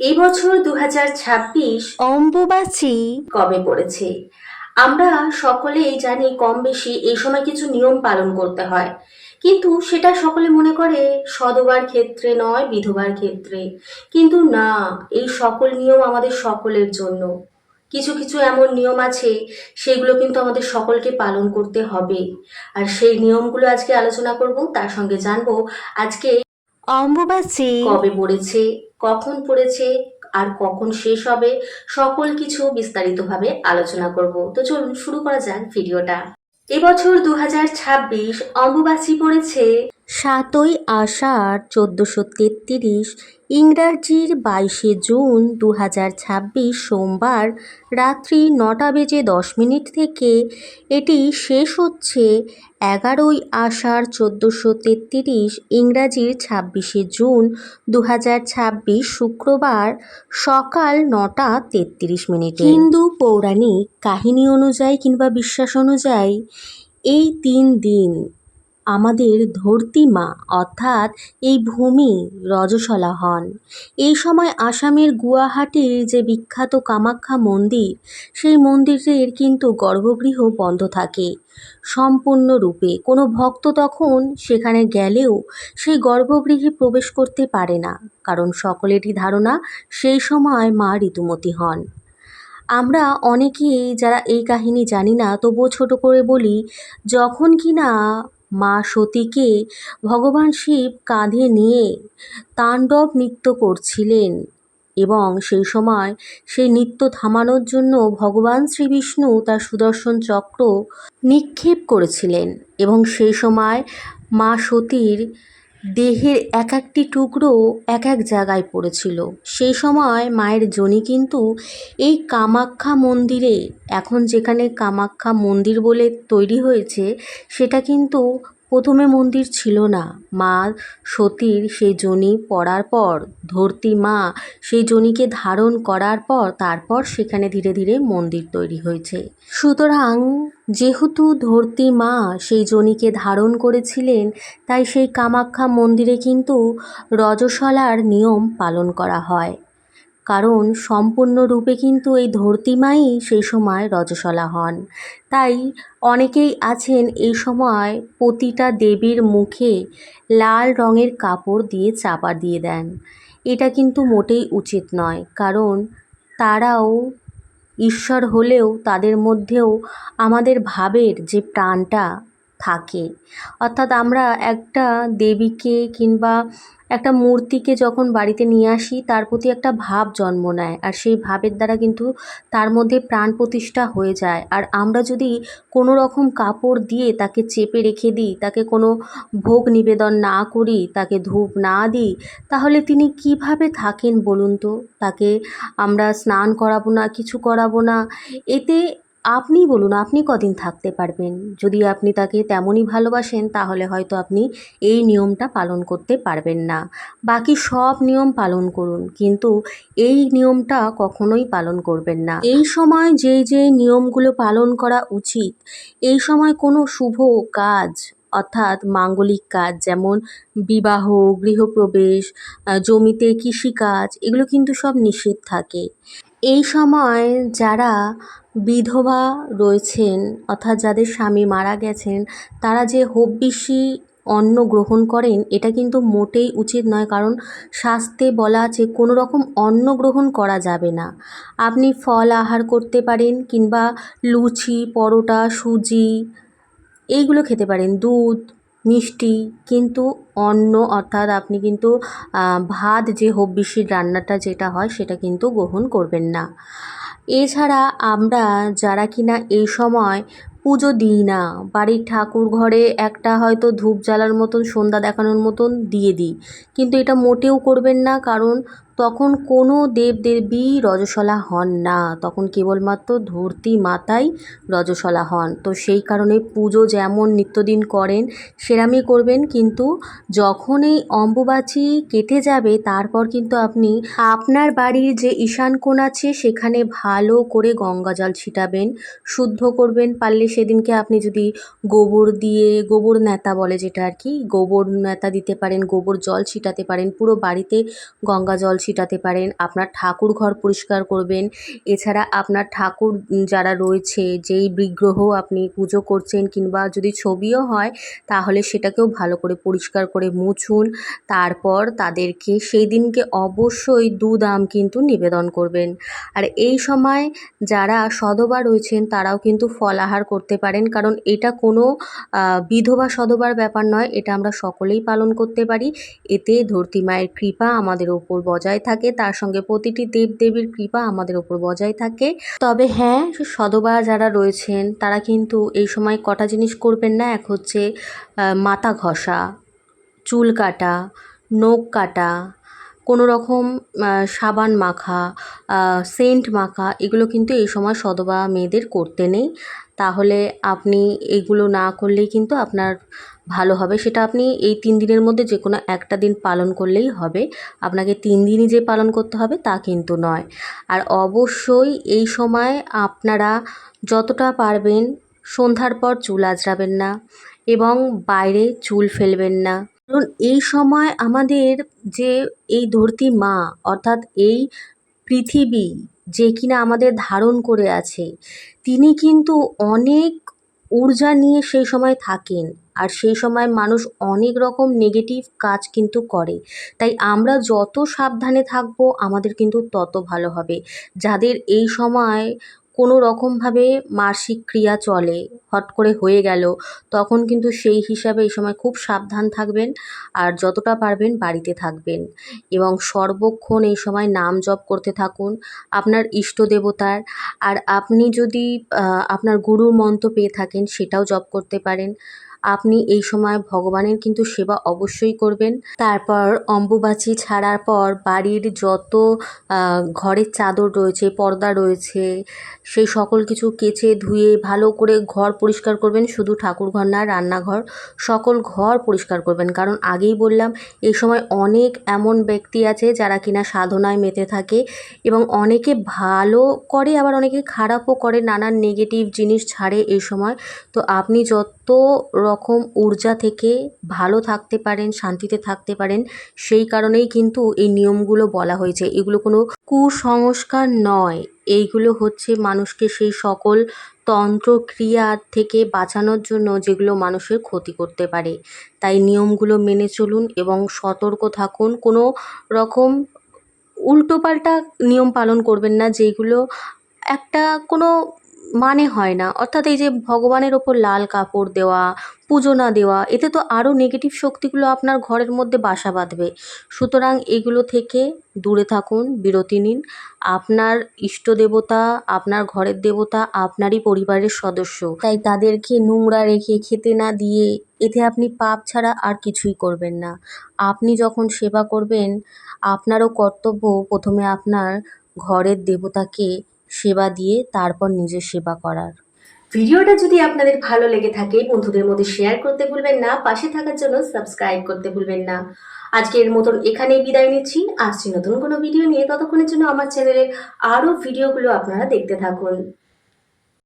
এই বছর 2026 অম্বুবাচী কবে পড়েছে? আমরা সকলেই জানি কম বেশি এই সময় কিছু নিয়ম পালন করতে হয়, কিন্তু সেটা সকলে মনে করে সধবার ক্ষেত্রে নয়, বিধবার ক্ষেত্রে। কিন্তু না, এই সকল নিয়ম আমাদের সকলের জন্য। কিছু কিছু এমন নিয়ম আছে, সেগুলো কিন্তু আমাদের সকলকে পালন করতে হবে। আর সেই নিয়মগুলো আজকে আলোচনা করব, তার সঙ্গে জানবো আজকে অম্বুবাচী কবে পড়েছে, কখন পড়েছে, আর কখন শেষ হবে, সকল কিছু বিস্তারিতভাবে আলোচনা করব। তো চলুন শুরু করা যাক ভিডিওটা। এবছর 2026 অম্বুবাচী পড়েছে 7ই আষাঢ় 1433, ইংরাজির 22শে জুন 2026 সোমবার রাত্রি 9টা বেজে 10 মিনিট থেকে। এটি শেষ হচ্ছে 11ই আষাঢ় 1433, ইংরাজির 26শে জুন 2026 শুক্রবার সকাল 9টা 33 মিনিটে। হিন্দু পৌরাণিক কাহিনী অনুযায়ী কিংবা বিশ্বাস অনুযায়ী এই 3 দিন আমাদের ধরতী মা অর্থাৎ এই ভূমি রজস্বলা হন। এই সময় আসামের গুয়াহাটির যে বিখ্যাত কামাখ্যা মন্দির, সেই মন্দিরের কিন্তু গর্ভগৃহ বন্ধ থাকে সম্পূর্ণরূপে। কোনো ভক্ত তখন সেখানে গেলেও সেই গর্ভগৃহে প্রবেশ করতে পারে না, কারণ সকলেরই ধারণা সেই সময় মা ঋতুমতী হন। আমরা অনেকেই যারা এই কাহিনী জানি না, তবুও ছোট করে বলি, যখন কিনা মা সতীকে ভগবান শিব কাঁধে নিয়ে তাণ্ডব নৃত্য করছিলেন, এবং সেই সময় সেই নৃত্য থামানোর জন্য ভগবান শ্রীবিষ্ণু তার সুদর্শন চক্র নিক্ষেপ করেছিলেন, এবং সেই সময় মা সতীর দেহের এক একটি টুকরো এক এক জায়গায় পড়েছিল। সেই সময় মায়ের যোনি কিন্তু এই কামাখ্যা মন্দিরে, এখন যেখানে কামাখ্যা মন্দির বলে তৈরি হয়েছে, সেটা কিন্তু প্রথমে মন্দির ছিল না। মা সতীর সেই যোনি পড়ার পর, ধরতী মা সেই যোনিকে ধারণ করার পর, তারপর সেখানে ধীরে ধীরে মন্দির তৈরি হয়েছে। সুতরাং যেহেতু ধরতী মা সেই যোনিকে ধারণ করেছিলেন, তাই সেই কামাখ্যা মন্দিরে কিন্তু রজস্বলার নিয়ম পালন করা হয়, কারণ সম্পূর্ণরূপে কিন্তু এই ধরতী মাই সেই সময় রজস্বলা হন। তাই অনেকেই আছেন এই সময় প্রতিটা দেবীর মুখে লাল রঙের কাপড় দিয়ে চাপা দিয়ে দেন। এটা কিন্তু মোটেই উচিত নয়, কারণ তারাও ঈশ্বর হলেও তাদের মধ্যেও আমাদের ভাবের যে প্রাণটা থাকে। অর্থাৎ আমরা একটা দেবীকে কিংবা একটা মূর্তিকে যখন বাড়িতে নিয়ে আসি, তার প্রতি একটা ভাব জন্ম নেয়, আর সেই ভাবের দ্বারা কিন্তু তার মধ্যে প্রাণ প্রতিষ্ঠা হয়ে যায়। আর আমরা যদি কোনো রকম কাপড় দিয়ে তাকে চেপে রেখে দিই, তাকে কোনো ভোগ নিবেদন না করি, তাকে ধূপ না দিই, তাহলে তিনি কিভাবে থাকেন বলুন তো? তাকে আমরা স্নান করাবো না, কিছু করাবো না, এতে আপনি বলুন আপনি কদিন থাকতে পারবেন? যদি আপনি তাকে তেমনই ভালোবাসেন, তাহলে হয়তো আপনি এই নিয়মটা পালন করতে পারবেন না। বাকি সব নিয়ম পালন করুন, কিন্তু এই নিয়মটা কখনোই পালন করবেন না। এই সময় যেই যেই নিয়মগুলো পালন করা উচিত, এই সময় কোনো শুভ কাজ অর্থাৎ মাঙ্গলিক কাজ, যেমন বিবাহ, গৃহপ্রবেশ, জমিতে কৃষিকাজ, এগুলো কিন্তু সব নিষেধ থাকে। এই সময় যারা বিধবা রয়েছেন, অর্থাৎ যাদের স্বামী মারা গেছেন, তারা যে হব্বিষি অন্ন গ্রহণ করেন, এটা কিন্তু মোটেই উচিত নয়, কারণ শাস্ত্রে বলা আছে কোনো রকম অন্ন গ্রহণ করা যাবে না। আপনি ফল আহার করতে পারেন, কিংবা লুচি, পরোটা, সুজি এইগুলো খেতে পারেন, দুধ, মিষ্টি, কিন্তু অন্ন অর্থাৎ আপনি কিন্তু ভাত, যে হব্বিষির রান্নাটা যেটা হয়, সেটা কিন্তু গ্রহণ করবেন না। এছাড়া আমরা যারা কিনা এই সময় পুজো দিই না, বাড়ির ঠাকুর ঘরে একটা হয়তো ধূপ জ্বালার মতন, সন্ধ্যা দেখানোর মতন দিয়ে দিই, কিন্তু এটা মোটেও করবেন না, কারণ তখন কোনো দেবদেবী রজস্বলা হন না, তখন কেবলমাত্র ধরতী মাতাই রজস্বলা হন। তো সেই কারণে পুজো যেমন নিত্যদিন করেন সেরামই করবেন, কিন্তু যখন এই অম্বুবাচী কেটে যাবে, তারপর কিন্তু আপনি আপনার বাড়ির যে ঈশান কোণ আছে, সেখানে ভালো করে গঙ্গা জল ছিটাবেন, শুদ্ধ করবেন। পারলে সেদিনকে আপনি যদি গোবর দিয়ে, গোবর ন্যাতা বলে যেটা আর কি, গোবর ন্যাতা দিতে পারেন, গোবর জল ছিটাতে পারেন, পুরো বাড়িতে গঙ্গা জল ছিটাতে পারেন, আপনার ঠাকুর ঘর পরিষ্কার করবেন। এছাড়া আপনার ঠাকুর যারা রয়েছে, যেই বিগ্রহ আপনি পুজো করছেন কিংবা যদি ছবিও হয় তাহলে সেটাকেও ভালো করে পরিষ্কার করে মুছুন। তারপর তাদেরকে সেই দিনকে অবশ্যই দুধ আম কিন্তু নিবেদন করবেন। আর এই সময় যারা সধবা রয়েছেন তারাও কিন্তু ফলাহার করতে পারেন, কারণ এটা কোনো বিধবা সধবার ব্যাপার নয়, এটা আমরা সকলেই পালন করতে পারি। এতে ধরতী মায়ের কৃপা আমাদের ওপর বজায় থাকে, তার সঙ্গে প্রতিটি দেবদেবীর কৃপা আমাদের ওপর বজায় থাকে। তবে হ্যাঁ, সধবা যারা রয়েছেন তারা কিন্তু এই সময় কটা জিনিস করবেন না। এক হচ্ছে মাথা ঘষা, চুল কাটা, নখ কাটা, কোনো রকম সাবান মাখা, সেন্ট মাখা, এগুলো কিন্তু এই সময় সধবা মেয়েদের করতে নেই। তাহলে আপনি এগুলো না করলেই কিন্তু আপনার ভালো হবে। সেটা আপনি এই 3 দিনের মধ্যে যে কোনো একটা দিন পালন করলেই হবে। আপনাকে 3 দিনই যে পালন করতে হবে তা কিন্তু নয়। আর অবশ্যই এই সময় আপনারা যতটা পারবেন সন্ধ্যার পর চুল আঁচড়াবেন না এবং বাইরে চুল ফেলবেন না। কারণ এই সময় আমাদের যে এই ধরতী মা, অর্থাৎ এই পৃথিবী যে কিনা আমাদের ধারণ করে আছে, তিনি কিন্তু অনেক ঊর্জা নিয়ে সেই সময় থাকেন। আর সেই সময় মানুষ অনেক রকম নেগেটিভ কাজ কিন্তু করে। তাই আমরা যত সাবধানে থাকবো আমাদের কিন্তু তত ভালো হবে। যাদের এই সময় কোনো রকমভাবে মাসিক ক্রিয়া চলে, হট করে হয়ে গেল, তখন কিন্তু সেই হিসাবে এই সময় খুব সাবধান থাকবেন। আর যতটা পারবেন বাড়িতে থাকবেন এবং সর্বক্ষণ এই সময় নাম জপ করতে থাকুন আপনার ইষ্ট দেবতার। আর আপনি যদি আপনার গুরুর মন্ত্র পেয়ে থাকেন সেটাও জপ করতে পারেন। আপনি এই সময় ভগবানের কিন্তু সেবা অবশ্যই করবেন। তারপর অম্বুবাচী ছাড়ার পর বাড়ির যত ঘরের চাদর রয়েছে, পর্দা রয়েছে, সেই সকল কিছু কেচে ধুয়ে ভালো করে ঘর পরিষ্কার করবেন। শুধু ঠাকুর ঘর না, রান্নাঘর, সকল ঘর পরিষ্কার করবেন। কারণ আগেই বললাম এই সময় অনেক এমন ব্যক্তি আছে যারা কিনা সাধনায় মেতে থাকে এবং অনেকে ভালো করে আবার অনেকে খারাপও করে, নানান নেগেটিভ জিনিস ছাড়ে এই সময়। তো আপনি যত রকম ঊর্জা থেকে ভালো থাকতে পারেন, শান্তিতে থাকতে পারেন, সেই কারণেই কিন্তু এই নিয়মগুলো বলা হয়েছে। এগুলো কোনো কুসংস্কার নয়, এইগুলো হচ্ছে মানুষকে সেই সকল তন্ত্রক্রিয়া থেকে বাঁচানোর জন্য যেগুলো মানুষের ক্ষতি করতে পারে। তাই নিয়মগুলো মেনে চলুন এবং সতর্ক থাকুন। কোনো রকম উল্টোপাল্টা নিয়ম পালন করবেন না যেগুলো একটা কোনো মানে হয় না। অর্থাৎ এই যে ভগবানের ওপর লাল কাপড় দেওয়া, পুজো না দেওয়া, এতে তো আরও নেগেটিভ শক্তিগুলো আপনার ঘরের মধ্যে বাসা বাঁধবে। সুতরাং এগুলো থেকে দূরে থাকুন, বিরতি নিন। আপনার ইষ্ট দেবতা, আপনার ঘরের দেবতা আপনারই পরিবারের সদস্য, তাই তাদেরকে নোংরা রেখে খেতে না দিয়ে এতে আপনি পাপ ছাড়া আর কিছুই করবেন না। আপনি যখন সেবা করবেন আপনারও কর্তব্য প্রথমে আপনার ঘরের দেবতাকে সেবা দিয়ে তারপর নিজের সেবা করার। ভিডিওটা যদি আপনাদের ভালো লেগে থাকে বন্ধুদের মধ্যে শেয়ার করতে ভুলবেন না, পাশে থাকার জন্য সাবস্ক্রাইব করতে ভুলবেন না। আজকের মতন এখানেই বিদায় নিচ্ছি। আসছি নতুন কোনো ভিডিও নিয়ে, ততক্ষণের জন্য আমার চ্যানেলের আরও ভিডিওগুলো আপনারা দেখতে থাকুন।